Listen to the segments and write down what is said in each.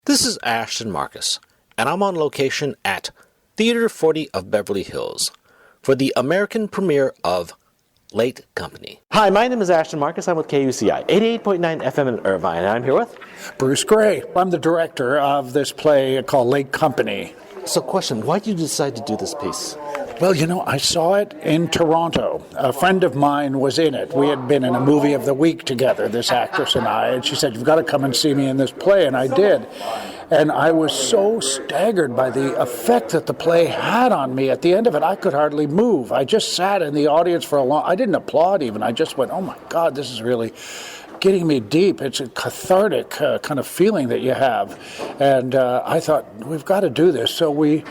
This is Ashton Marcus, and I'm on location at Theater 40 of Beverly Hills for the American premiere of Late Company. Hi, my name is Ashton Marcus. I'm with KUCI, 88.9 FM in Irvine, and I'm here with Bruce Gray. I'm the director of this play called Late Company. So question, why did you decide to do this piece? Well, I saw it in Toronto. A friend of mine was in it. We had been in a movie of the week together, this actress and I, and she said, "You've got to come and see me in this play," and I did. And I was so staggered by the effect that the play had on me. At the end of it, I could hardly move. I just sat in the audience for a long... I didn't applaud even. I just went, oh my God, this is really getting me deep. It's a cathartic kind of feeling that you have. And I thought, we've got to do this. So we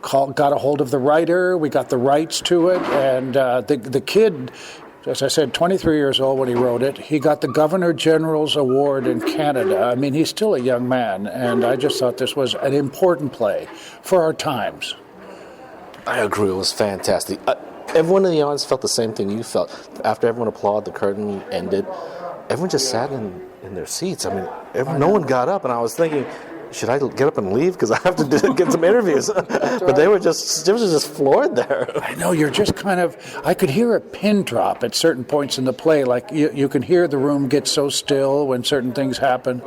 got a hold of the writer. We got the rights to it. And the kid... As I said, 23 years old when he wrote it. He got the Governor General's Award in Canada. I mean, he's still a young man, and I just thought this was an important play for our times. I agree. It was fantastic. Everyone in the audience felt the same thing you felt. After everyone applauded, the curtain ended. Everyone just sat in their seats. I mean, no one got up, and I was thinking, should I get up and leave? Because I have to get some interviews. But they were just floored there. I know, you're just kind of... I could hear a pin drop at certain points in the play. Like, you can hear the room get so still when certain things happen.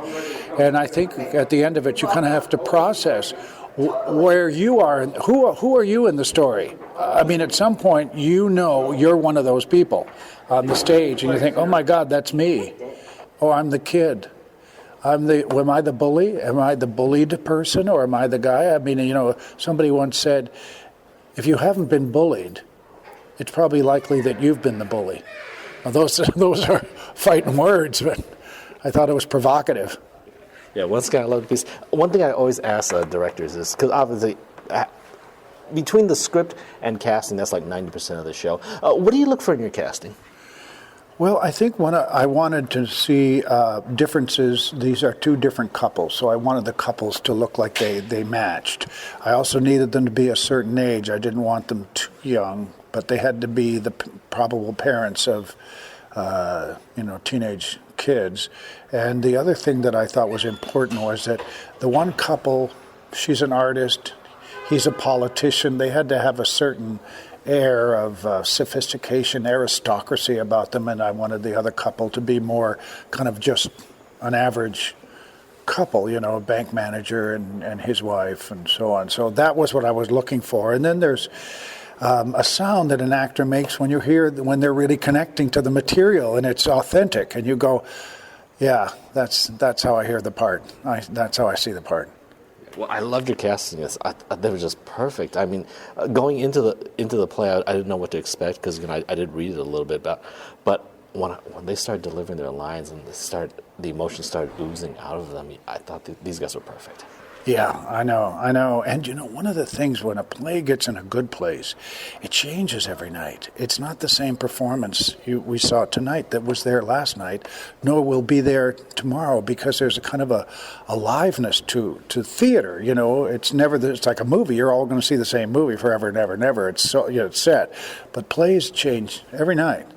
And I think at the end of it, you kind of have to process where you are. Who are you in the story? I mean, at some point, you're one of those people on the stage. And you think, oh, my God, that's me. Oh, I'm the kid. Am I the bully? Am I the bullied person, or am I the guy? I mean, somebody once said, if you haven't been bullied, it's probably likely that you've been the bully. Now, those are fighting words, but I thought it was provocative. Yeah, once again, I love the piece. One thing I always ask directors is, because obviously, between the script and casting, that's like 90% of the show. What do you look for in your casting? Well, I think I wanted to see differences. These are two different couples, so I wanted the couples to look like they matched. I also needed them to be a certain age. I didn't want them too young, but they had to be the probable parents of, teenage kids. And the other thing that I thought was important was that the one couple, she's an artist, he's a politician. They had to have a certain air of sophistication, aristocracy about them, and I wanted the other couple to be more kind of just an average couple, a bank manager and his wife and so on. So that was what I was looking for. And then there's a sound that an actor makes when when they're really connecting to the material and it's authentic, and you go, yeah, that's how I hear the part. That's how I see the part. Well, I loved your casting. They were just perfect. I mean, going into the play, I didn't know what to expect because I did read it a little bit about, but when they started delivering their lines and the emotions started oozing out of them, I thought these guys were perfect. Yeah, I know. And one of the things when a play gets in a good place, it changes every night. It's not the same performance we saw tonight that was there last night, nor will be there tomorrow, because there's a kind of a aliveness to theater. It's like a movie. You're all going to see the same movie forever and ever and ever. It's it's set, but plays change every night.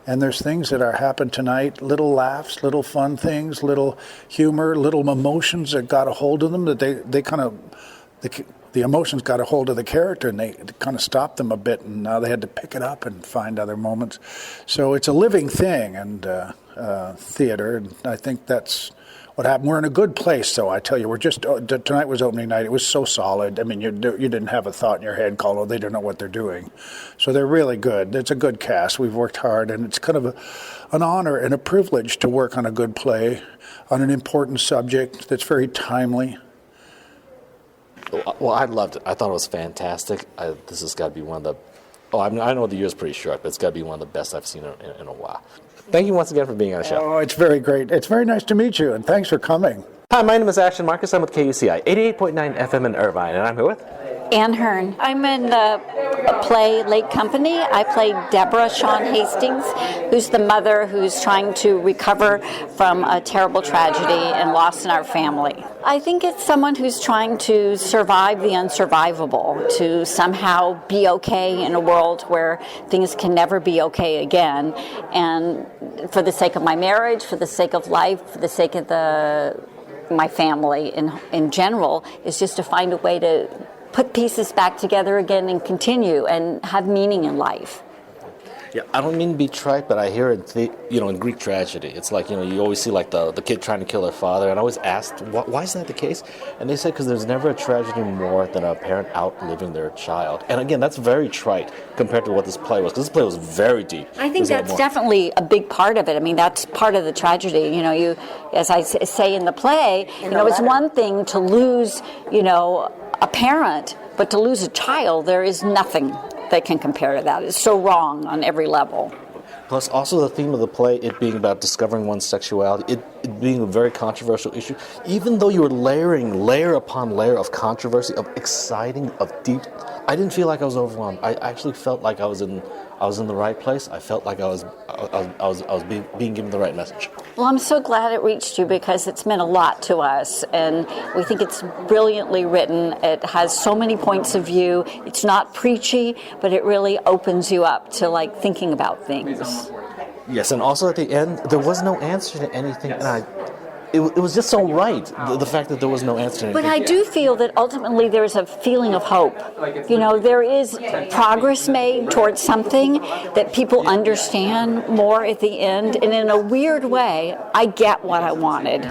And there's things that happen tonight, little laughs, little fun things, little humor, little emotions that got a hold of them, that they kind of, the emotions got a hold of the character and they kind of stopped them a bit, and now they had to pick it up and find other moments. So it's a living thing, and theater, and I think that's what happened. We're in a good place, though, I tell you. Tonight was opening night. It was so solid. I mean, you didn't have a thought in your head called, oh, they don't know what they're doing. So they're really good. It's a good cast. We've worked hard, and it's kind of an honor and a privilege to work on a good play, on an important subject that's very timely. Well, I loved it. I thought it was fantastic. This has got to be one of the... I know the year's pretty short, but it's got to be one of the best I've seen in a while. Thank you once again for being on the show. Oh, it's very great. It's very nice to meet you, and thanks for coming. Hi, my name is Ashton Marcus. I'm with KUCI, 88.9 FM in Irvine, and I'm here with... Ann Hearn. I'm in the play Late Company. I played Deborah Shawn Hastings, who's the mother who's trying to recover from a terrible tragedy and loss in our family. I think it's someone who's trying to survive the unsurvivable, to somehow be okay in a world where things can never be okay again. And for the sake of my marriage, for the sake of life, for the sake of the my family in general is just to find a way to put pieces back together again and continue and have meaning in life. Yeah, I don't mean to be trite, but I hear in Greek tragedy, it's like, you always see like the kid trying to kill their father, and I always asked, why is that the case? And they said because there's never a tragedy more than a parent outliving their child. And again, that's very trite compared to what this play was, because this play was very deep. I think that's definitely a big part of it. I mean, that's part of the tragedy. You, as I say in the play, it's one thing to lose, a parent, but to lose a child, there is nothing that can compare to that. It's so wrong on every level. Plus, also the theme of the play, it being about discovering one's sexuality, it being a very controversial issue. Even though you were layering layer upon layer of controversy, of exciting, of deep, I didn't feel like I was overwhelmed. I actually felt like I was in the right place. I felt like I was being given the right message. Well, I'm so glad it reached you because it's meant a lot to us, and we think it's brilliantly written. It has so many points of view. It's not preachy, but it really opens you up to thinking about things. Yes, and also at the end, there was no answer to anything, and it was just so right, the fact that there was no answer to anything. But I do feel that ultimately there's a feeling of hope. There is progress made towards something that people understand more at the end, and in a weird way, I get what I wanted.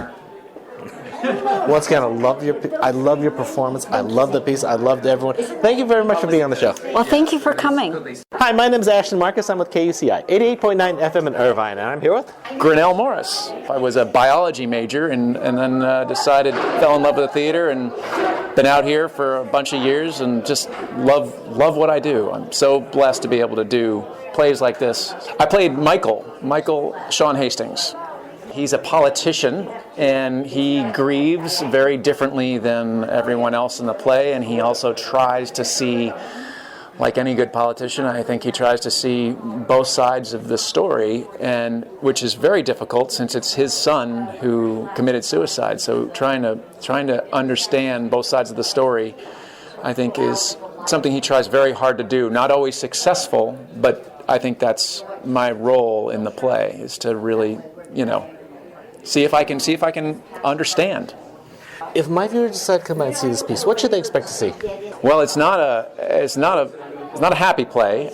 Once again, I love your performance. I love the piece. I loved everyone. Thank you very much for being on the show. Well, thank you for coming. Hi, my name is Ashton Marcus. I'm with KUCI 88.9 FM in Irvine, and I'm here with Grinnell Morris. I was a biology major and then fell in love with the theater and been out here for a bunch of years and just love what I do. I'm so blessed to be able to do plays like this. I played Michael Sean Hastings. He's a politician, and he grieves very differently than everyone else in the play, and he also tries to see, like any good politician, I think he tries to see both sides of the story, and which is very difficult since it's his son who committed suicide. So trying to understand both sides of the story, I think, is something he tries very hard to do. Not always successful, but I think that's my role in the play, is to really, see if I can understand. If my viewers decide to come out and see this piece, what should they expect to see? Well, it's not a happy play.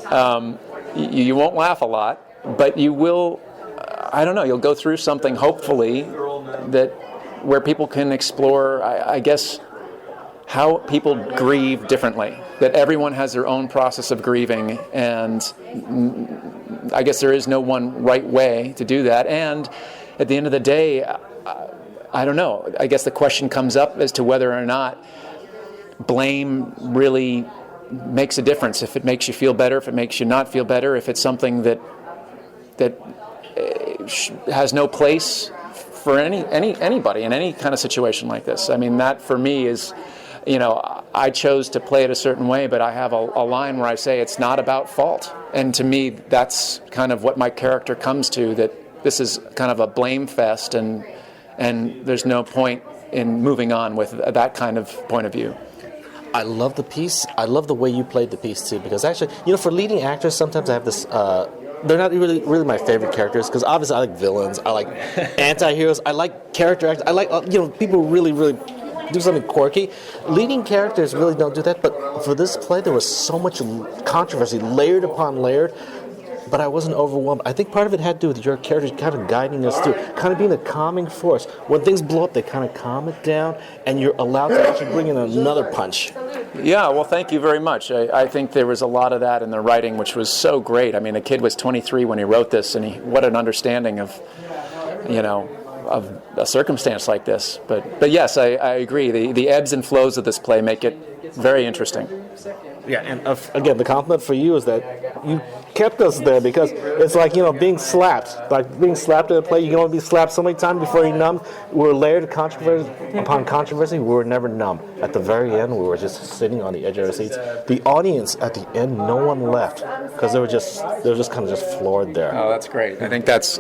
You won't laugh a lot, but you will. I don't know. You'll go through something, hopefully, where people can explore, I guess, how people grieve differently. That everyone has their own process of grieving, and I guess there is no one right way to do that. And at the end of the day, I don't know. I guess the question comes up as to whether or not blame really makes a difference. If it makes you feel better, if it makes you not feel better, if it's something that has no place for anybody in any kind of situation like this. I mean, that for me is, I chose to play it a certain way, but I have a line where I say it's not about fault. And to me, that's kind of what my character comes to, that this is kind of a blame fest, and there's no point in moving on with that kind of point of view. I love the piece. I love the way you played the piece too, because actually, for leading actors, sometimes I have this. They're not really my favorite characters, because obviously I like villains, I like anti-heroes, I like character actors, I like people really do something quirky. Leading characters really don't do that, but for this play, there was so much controversy, layered upon layered. But I wasn't overwhelmed. I think part of it had to do with your characters kind of guiding us through, kind of being a calming force. When things blow up, they kind of calm it down, and you're allowed to actually bring in another punch. Yeah, well, thank you very much. I think there was a lot of that in the writing, which was so great. I mean, the kid was 23 when he wrote this, and what an understanding of a circumstance like this. But yes, I agree. The ebbs and flows of this play make it very interesting. Yeah, and again, the compliment for you is that you kept us there, because it's like, being slapped. Like being slapped in a play, you can only be slapped so many times before you're numb. We were layered controversy upon controversy. We were never numb. At the very end, we were just sitting on the edge of our seats. The audience, at the end, no one left, because they were just kind of just floored there. Oh, that's great. I think that's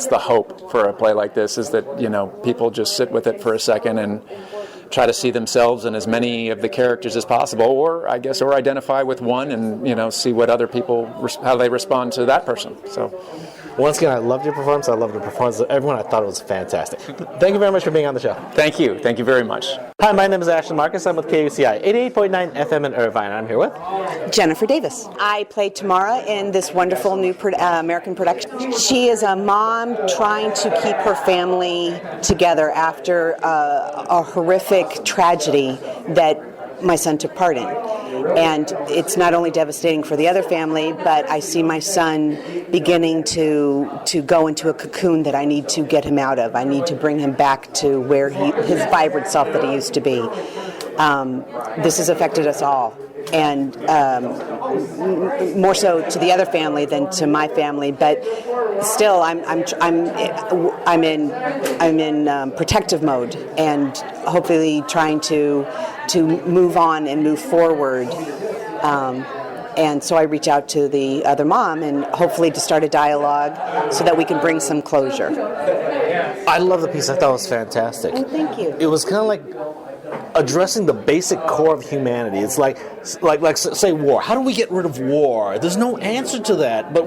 the hope for a play like this, is that, people just sit with it for a second try to see themselves in as many of the characters as possible, or identify with one and see what other people how they respond to that person. So. Once again, I loved your performance. I loved the performance of everyone. I thought it was fantastic. Thank you very much for being on the show. Thank you. Thank you very much. Hi, my name is Ashton Marcus. I'm with KUCI 88.9 FM in Irvine. I'm here with Jennifer Davis. I played Tamara in this wonderful new American production. She is a mom trying to keep her family together after a horrific tragedy that my son took part in. And it's not only devastating for the other family, but I see my son beginning to go into a cocoon that I need to get him out of. I need to bring him back to where his vibrant self that he used to be. This has affected us all, and more so to the other family than to my family. But still, I'm in protective mode, and hopefully trying to move on and move forward. And so I reach out to the other mom and hopefully to start a dialogue so that we can bring some closure. I love the piece. I thought it was fantastic. Oh, thank you. It was kind of like addressing the basic core of humanity. It's like say war. How do we get rid of war? There's no answer to that, but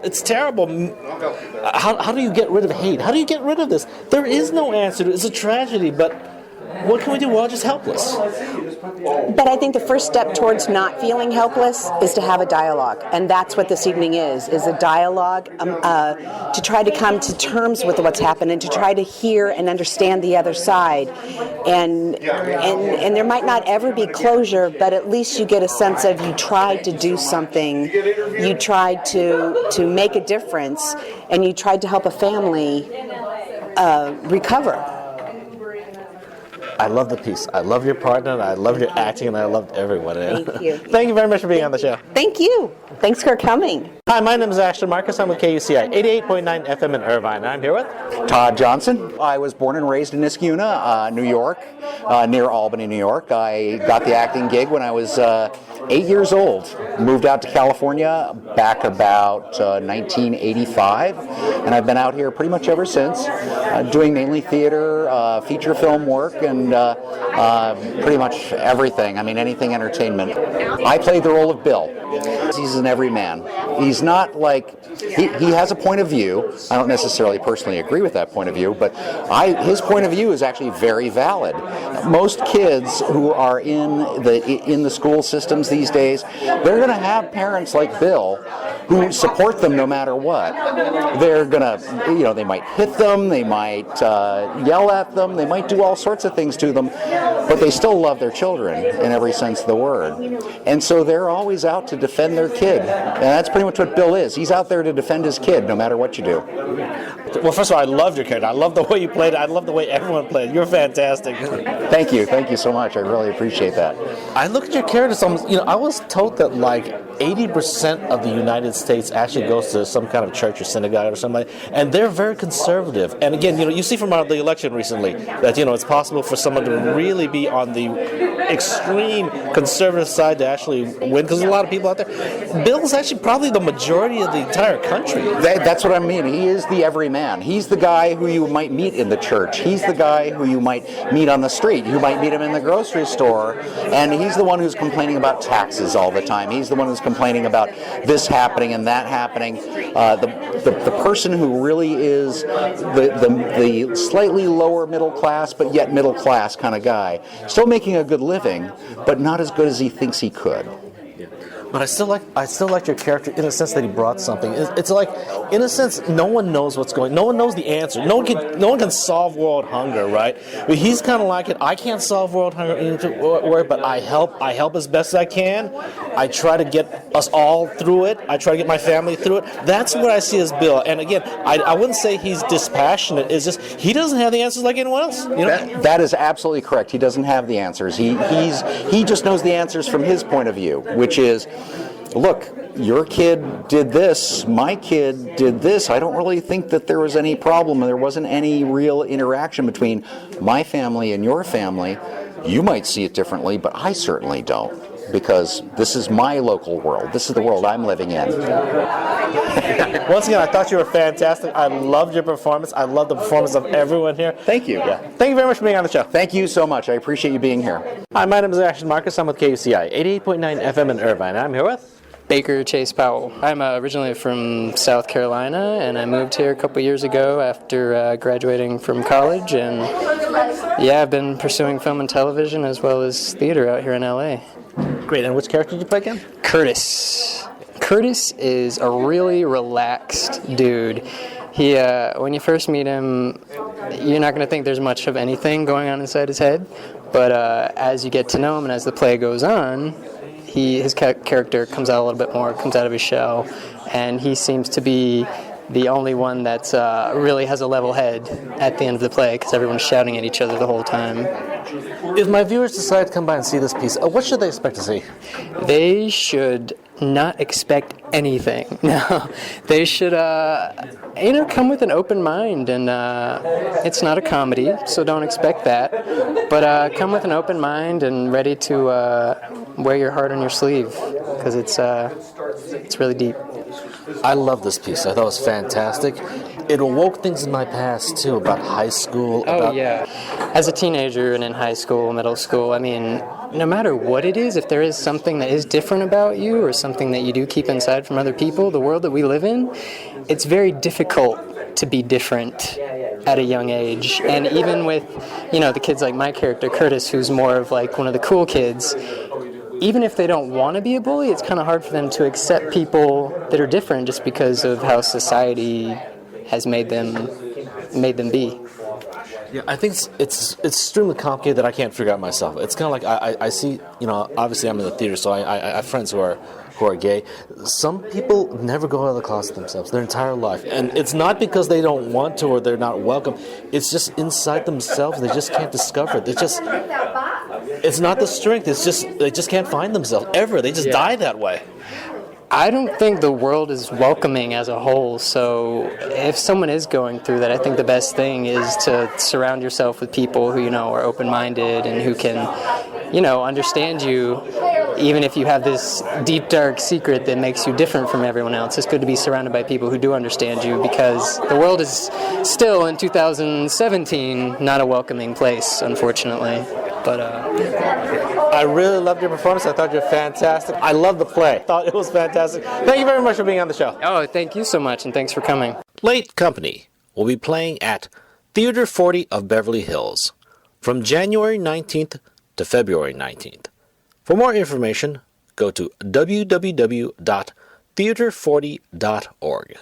it's terrible. How do you get rid of hate? How do you get rid of this? There is no answer. It's a tragedy, but what can we do? We're all just helpless. But I think the first step towards not feeling helpless is to have a dialogue, and that's what this evening is a dialogue to try to come to terms with what's happened and to try to hear and understand the other side. And there might not ever be closure, but at least you get a sense of you tried to do something, you tried to make a difference, and you tried to help a family recover. I love the piece. I love your partner, and I love your acting, and I loved everyone in it. Thank you. Thank you very much for being on the show. Thank you. Thanks for coming. Hi, my name is Ashton Marcus. I'm with KUCI 88.9 FM in Irvine. And I'm here with Todd Johnson. I was born and raised in Niskayuna, New York, near Albany, New York. I got the acting gig when I was 8 years old. Moved out to California back about 1985, and I've been out here pretty much ever since, doing mainly theater, feature film work, and pretty much everything. I mean, anything entertainment. I played the role of Bill. He's an everyman. He's not like, he has a point of view. I don't necessarily personally agree with that point of view, but his point of view is actually very valid. Most kids who are in the school systems these days, they're going to have parents like Bill who support them no matter what. They're going to, they might hit them, they might yell at them, they might do all sorts of things to them, but they still love their children in every sense of the word. And so they're always out to defend their kid. And that's pretty much what Bill is. He's out there to defend his kid no matter what you do. Well, first of all, I loved your character. I love the way you played it. I love the way everyone played. You're fantastic. Thank you. Thank you so much. I really appreciate that. I look at your characters, I was told that like 80% of the United States actually goes to some kind of church or synagogue or something, and they're very conservative. And again, you see from the election recently that, it's possible for someone to really be on the extreme conservative side to actually win, because there's a lot of people out there. Bill's actually probably the majority of the entire country. That's what I mean. He is the everyman. He's the guy who you might meet in the church. He's the guy who you might meet on the street. You might meet him in the grocery store, and he's the one who's complaining about taxes all the time. He's the one who's complaining about this happening and that happening. The person who really is the slightly lower middle class, but yet middle class kind of guy, still making a good living, but not as good as he thinks he could. But I still like your character in a sense that he brought something. It's like, in a sense, no one knows what's going. No one knows the answer. No one can solve world hunger, right? But he's kind of like it. I can't solve world hunger, but I help as best as I can. I try to get us all through it. I try to get my family through it. That's what I see as Bill. And again, I wouldn't say he's dispassionate. It's just he doesn't have the answers like anyone else. That is absolutely correct. He doesn't have the answers. He just knows the answers from his point of view, which is, look, your kid did this, my kid did this. I don't really think that there was any problem. There wasn't any real interaction between my family and your family. You might see it differently, but I certainly don't. because this is my local world. This is the world I'm living in. Once again, I thought you were fantastic. I loved your performance. I love the performance of everyone here. Thank you. Yeah. Thank you very much for being on the show. Thank you so much. I appreciate you being here. Hi, my name is Ashton Marcus. I'm with KUCI 88.9 FM in Irvine. I'm here with Baker Chase Powell. I'm originally from South Carolina, and I moved here a couple years ago after graduating from college. And yeah, I've been pursuing film and television as well as theater out here in LA. Great. And which character did you play again? Curtis. Curtis is a really relaxed dude. He, when you first meet him, you're not going to think there's much of anything going on inside his head. But as you get to know him and as the play goes on, his character comes out a little bit more, comes out of his shell, and he seems to be the only one that really has a level head at the end of the play because everyone's shouting at each other the whole time. If my viewers decide to come by and see this piece, what should they expect to see? They should not expect anything. No, they should, come with an open mind, and it's not a comedy, so don't expect that. But come with an open mind and ready to wear your heart on your sleeve, because it's really deep. I love this piece. I thought it was fantastic. It awoke things in my past, too, about high school. Yeah. As a teenager and in high school, middle school, I mean, no matter what it is, if there is something that is different about you or something that you do keep inside from other people, the world that we live in, it's very difficult to be different at a young age. And even with, the kids like my character, Curtis, who's more of like one of the cool kids, even if they don't want to be a bully, it's kind of hard for them to accept people that are different just because of how society has made them be. Yeah, I think it's extremely complicated that I can't figure out myself. It's kind of like I see, obviously I'm in the theater, so I have friends who are gay. Some people never go out of the closet themselves their entire life, and it's not because they don't want to or they're not welcome. It's just inside themselves. They just can't discover it. It's not the strength. It's just they just can't find themselves ever. They just die that way. I don't think the world is welcoming as a whole, so if someone is going through that, I think the best thing is to surround yourself with people who, are open-minded and who can, understand you, even if you have this deep, dark secret that makes you different from everyone else. It's good to be surrounded by people who do understand you, because the world is still, in 2017, not a welcoming place, unfortunately. But I really loved your performance. I thought you were fantastic. I loved the play. I thought it was fantastic. Thank you very much for being on the show. Oh, thank you so much, and thanks for coming. Late Company will be playing at Theater 40 of Beverly Hills from January 19th to February 19th. For more information, go to www.theater40.org.